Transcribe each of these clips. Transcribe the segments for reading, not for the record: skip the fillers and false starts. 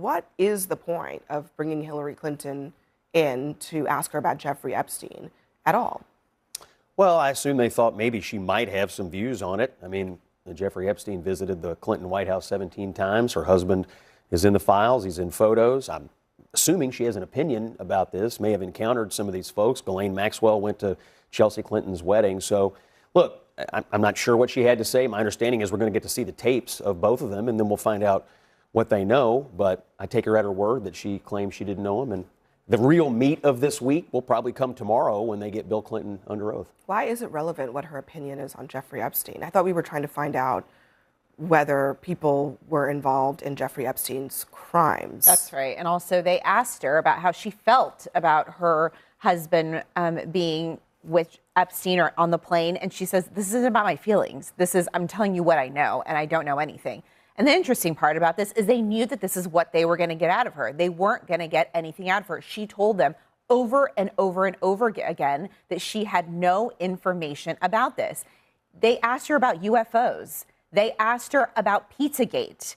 what is the point of bringing Hillary Clinton in to ask her about Jeffrey Epstein at all? Well, I assume they thought maybe she might have some views on it. I mean, Jeffrey Epstein visited the Clinton White House 17 times. Her husband is in the files. He's in photos. I'm assuming she has an opinion about this, may have encountered some of these folks. Ghislaine Maxwell went to Chelsea Clinton's wedding. So, look, I'm not sure what she had to say. My understanding is we're going to get to see the tapes of both of them, and then we'll find out what they know. But I take her at her word that she claims she didn't know him. And the real meat of this week will probably come tomorrow when they get Bill Clinton under oath. Why is it relevant what her opinion is on Jeffrey Epstein? I thought we were trying to find out whether people were involved in Jeffrey Epstein's crimes. That's right. And also they asked her about how she felt about her husband being with Epstein or on the plane. And she says, this isn't about my feelings. I'm telling you what I know, and I don't know anything. And the interesting part about this is they knew that this is what they were going to get out of her. They weren't going to get anything out of her. She told them over and over and over again that she had no information about this. They asked her about UFOs. They asked her about Pizzagate.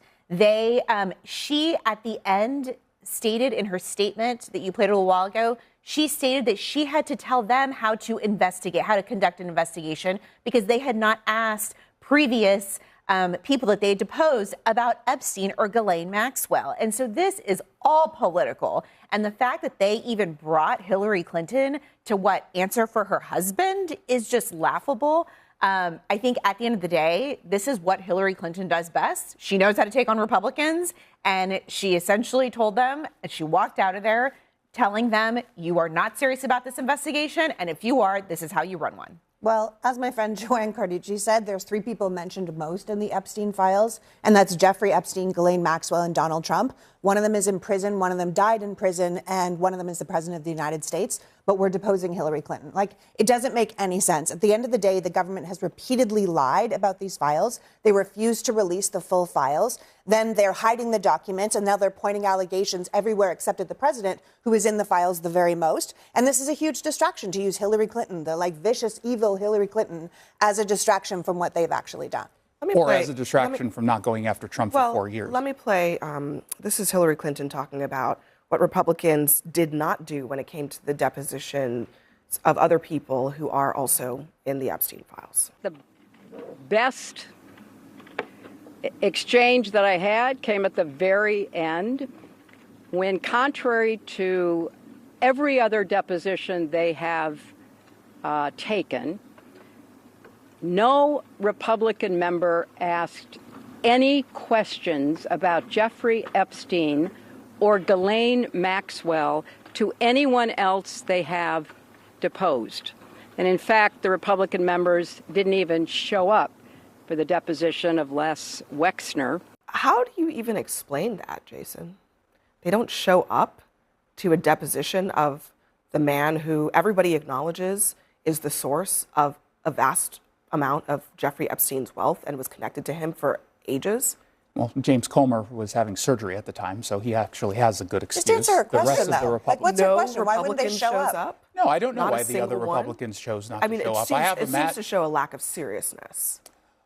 She, at the end, stated in her statement that you played a little while ago, she stated that she had to tell them how to investigate, how to conduct an investigation, because they had not asked previous people that they deposed about Epstein or Ghislaine Maxwell. And so this is all political. And the fact that they even brought Hillary Clinton to answer for her husband is just laughable. I think at the end of the day, this is what Hillary Clinton does best. She knows how to take on Republicans. And she essentially told them, and she walked out of there telling them, you are not serious about this investigation. And if you are, this is how you run one. Well, as my friend Joanne Carducci said, there's three people mentioned most in the Epstein files, and that's Jeffrey Epstein, Ghislaine Maxwell, and Donald Trump. One of them is in prison, one of them died in prison, and one of them is the president of the United States. But we're deposing Hillary Clinton. It doesn't make any sense. At the end of the day, the government has repeatedly lied about these files. They refuse to release the full files. Then they're hiding the documents, and now they're pointing allegations everywhere except at the president, who is in the files the very most. And this is a huge distraction to use Hillary Clinton, the vicious, evil Hillary Clinton, as a distraction from what they've actually done. As a distraction from not going after Trump for 4 years. Let me play. This is Hillary Clinton talking about what Republicans did not do when it came to the deposition of other people who are also in the Epstein files. The best exchange that I had came at the very end when, contrary to every other deposition they have taken, no Republican member asked any questions about Jeffrey Epstein or Ghislaine Maxwell to anyone else they have deposed. And in fact, the Republican members didn't even show up for the deposition of Les Wexner. How do you even explain that, Jason? They don't show up to a deposition of the man who everybody acknowledges is the source of a vast amount of Jeffrey Epstein's wealth and was connected to him for ages. Well, James Comer was having surgery at the time, so he actually has a good excuse. Just answer her question, the rest though. Of the What's her question? Why wouldn't they show up? No, I don't know Not why the other Republicans chose not to show up. It seems to show a lack of seriousness.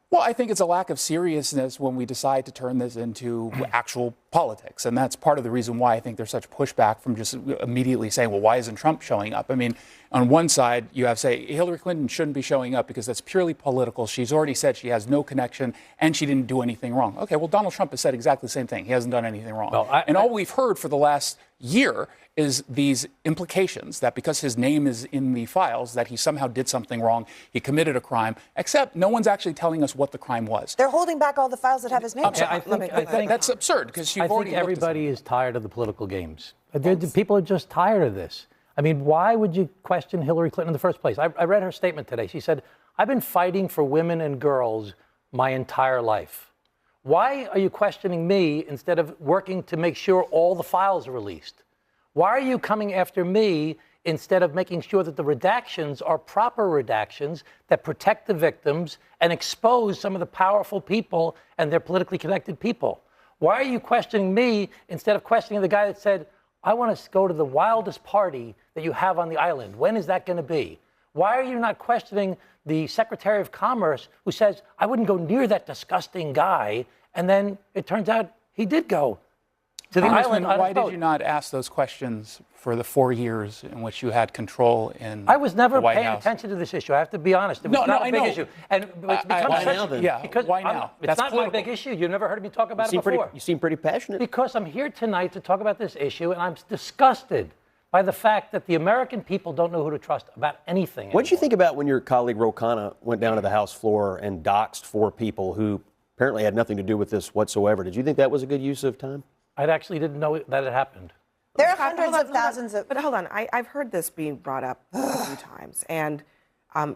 Well, I think it's a lack of seriousness when we decide to turn this into actual politics. And that's part of the reason why I think there's such pushback from just immediately saying, well, why isn't Trump showing up? I mean, on one side, you have, say, Hillary Clinton shouldn't be showing up because that's purely political. She's already said she has no connection and she didn't do anything wrong. Okay, well, Donald Trump has said exactly the same thing. He hasn't done anything wrong. Well, and all we've heard for the last year is these implications that because his name is in the files, that he somehow did something wrong, he committed a crime, except no one's actually telling us what the crime was. They're holding back all the files that have his name in I think that's absurd because I think everybody is tired of the political games. People are just tired of this. I mean, why would you question Hillary Clinton in the first place? I read her statement today. She said, I've been fighting for women and girls my entire life. Why are you questioning me instead of working to make sure all the files are released? Why are you coming after me instead of making sure that the redactions are proper redactions that protect the victims and expose some of the powerful people and their politically connected people? Why are you questioning me instead of questioning the guy that said, I want to go to the wildest party that you have on the island? When is that going to be? Why are you not questioning the Secretary of Commerce who says, I wouldn't go near that disgusting guy, and then it turns out he did go? to the Congressman, island. why did you not ask those questions for the 4 years in which you had control in I was never the White paying House? attention to this issue. I have to be honest. It was not a big issue. And it's become why such, now, then? Yeah, because why now? It's That's not political. my big issue. You never heard me talk about it before. You seem pretty passionate. Because I'm here tonight to talk about this issue, and I'm disgusted by the fact that the American people don't know who to trust about anything. What did you anymore. think about when your colleague Ro Khanna went down to the House floor and doxed 4 people who apparently had nothing to do with this whatsoever? Did you think that was a good use of time? I actually didn't know that it happened. There are Scott, hundreds of thousands of. But hold on, I've heard this being brought up a few times, and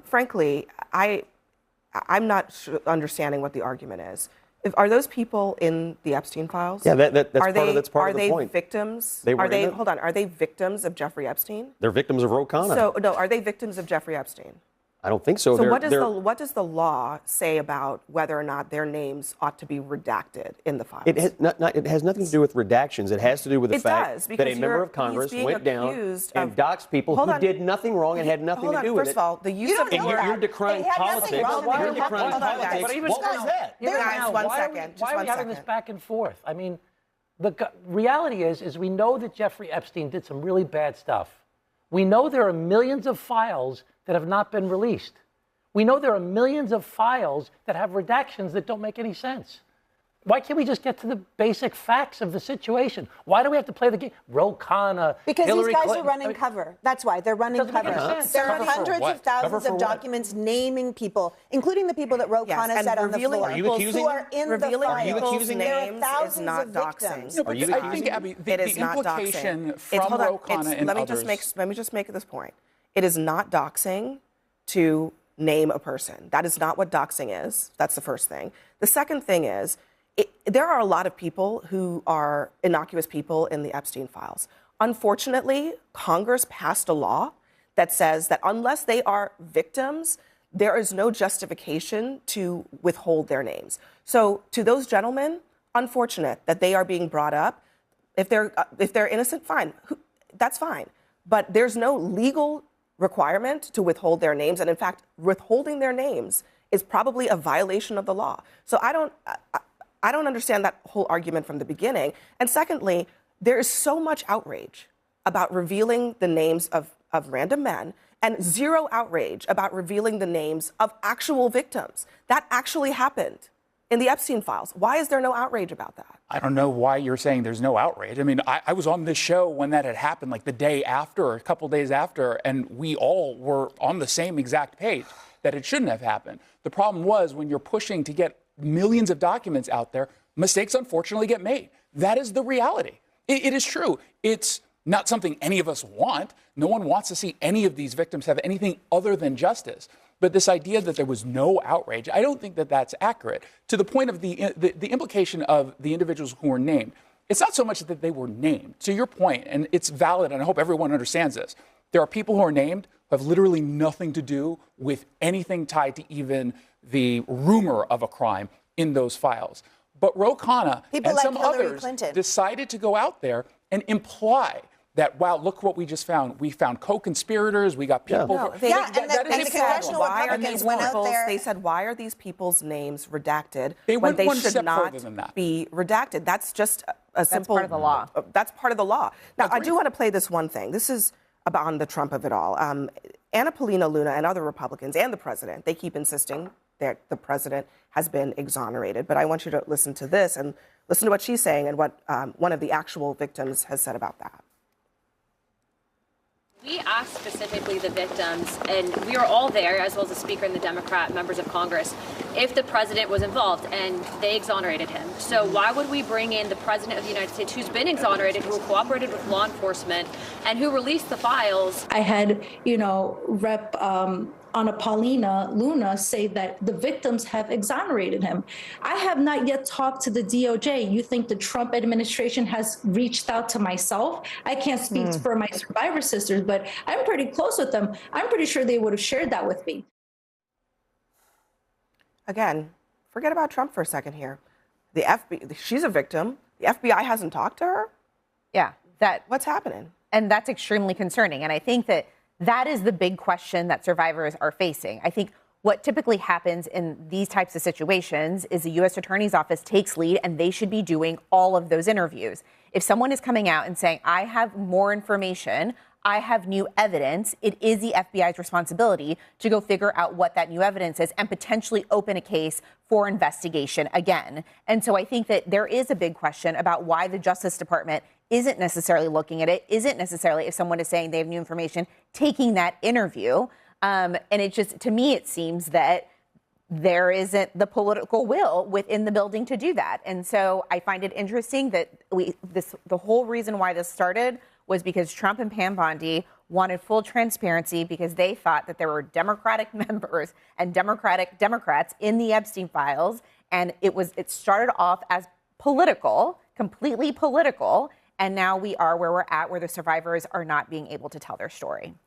frankly, I'm not understanding what the argument is. Are those people in the Epstein files? Yeah, that's part of the point. Are they victims? Hold on. Are they victims of Jeffrey Epstein? They're victims of Ro Khanna. So no, are they victims of Jeffrey Epstein? I don't think so. So what does the law say about whether or not their names ought to be redacted in the files? It has nothing to do with redactions. It has to do with the fact that a member of Congress went down and doxed people who did nothing wrong and had nothing to do with it. First of all, the use of you're decrying politics. You're decrying politics. What was that? Guys, one second. Why are we having this back and forth? I mean, the reality is we know that Jeffrey Epstein did some really bad stuff. We know there are millions of files that have not been released. We know there are millions of files that have redactions that don't make any sense. Why can't we just get to the basic facts of the situation? Why do we have to play the game? Ro Khanna, Because Hillary these guys Clinton. are running cover. That's why they're running Doesn't make cover. any sense. There are Cover for hundreds what? of thousands Cover for of what? documents naming people, including the people that Ro Khanna and said on the revealing floor, Are you accusing who are in the revealing files. people's There are names is thousands not of doxing. victims. No, but Are you I accusing think, Abby, It the is not implication doxing. from Hold on, Ro Khanna and let me others. just make this point. It is not doxing to name a person. That is not what doxing is. That's the first thing. The second thing is, there are a lot of people who are innocuous people in the Epstein files. Unfortunately, Congress passed a law that says that unless they are victims, there is no justification to withhold their names. So to those gentlemen, unfortunate that they are being brought up. If they're innocent, fine. That's fine. But there's no legal requirement to withhold their names. And in fact, withholding their names is probably a violation of the law. So I don't understand that whole argument from the beginning. And secondly, there is so much outrage about revealing the names of random men and zero outrage about revealing the names of actual victims. That actually happened in the Epstein files. Why is there no outrage about that? I don't know why you're saying there's no outrage. I mean, I was on this show when that had happened, like the day after, or a couple days after, and we all were on the same exact page that it shouldn't have happened. The problem was when you're pushing to get millions of documents out there, mistakes unfortunately get made. That is the reality. It is true. It's not something any of us want. No one wants to see any of these victims have anything other than justice. But this idea that there was no outrage, I don't think that that's accurate. To the point of the implication of the individuals who were named, it's not so much that they were named. To your point, and it's valid, and I hope everyone understands this, there are people who are named who have literally nothing to do with anything tied to even the rumor of a crime in those files. But Ro Khanna and like some Hillary others Clinton decided to go out there and imply that, wow, look what we just found. We found co-conspirators. We got people. No, who- they, Yeah, and that the is congressional a problem. Republicans went out there. They said, why are these people's names redacted They when went they one should step not further than that. be redacted? That's just a simple. part of the law. That's part of the law. Now, I do want to play this one thing. This is about on the Trump of it all. Anna Paulina Luna and other Republicans and the president, they keep insisting that the president has been exonerated. But I want you to listen to this and listen to what she's saying and what one of the actual victims has said about that. We asked specifically the victims, and we were all there, as well as the Speaker and the Democrat members of Congress, if the president was involved, and they exonerated him. So why would we bring in the president of the United States, who's been exonerated, who cooperated with law enforcement, and who released the files? I had, Rep. Anna Paulina Luna say that the victims have exonerated him. I have not yet talked to the DOJ. You think the Trump administration has reached out to myself? I can't speak for my survivor sisters, but I'm pretty close with them. I'm pretty sure they would have shared that with me. Again, forget about Trump for a second here. The FBI, she's a victim. The FBI hasn't talked to her. Yeah, What's happening? and that's extremely concerning. And I think that is the big question that survivors are facing. I think what typically happens in these types of situations is the U.S. Attorney's Office takes lead, and they should be doing all of those interviews. If someone is coming out and saying, I have more information, I have new evidence, it is the FBI's responsibility to go figure out what that new evidence is and potentially open a case for investigation again. And so I think that there is a big question about why the Justice Department isn't necessarily looking at it, isn't necessarily, if someone is saying they have new information, taking that interview. And it just, to me, it seems that there isn't the political will within the building to do that. And so I find it interesting that the whole reason why this started was because Trump and Pam Bondi wanted full transparency because they thought that there were Democratic members and Democrats in the Epstein files. And it started off as political, completely political. And now we are where we're at, where the survivors are not being able to tell their story.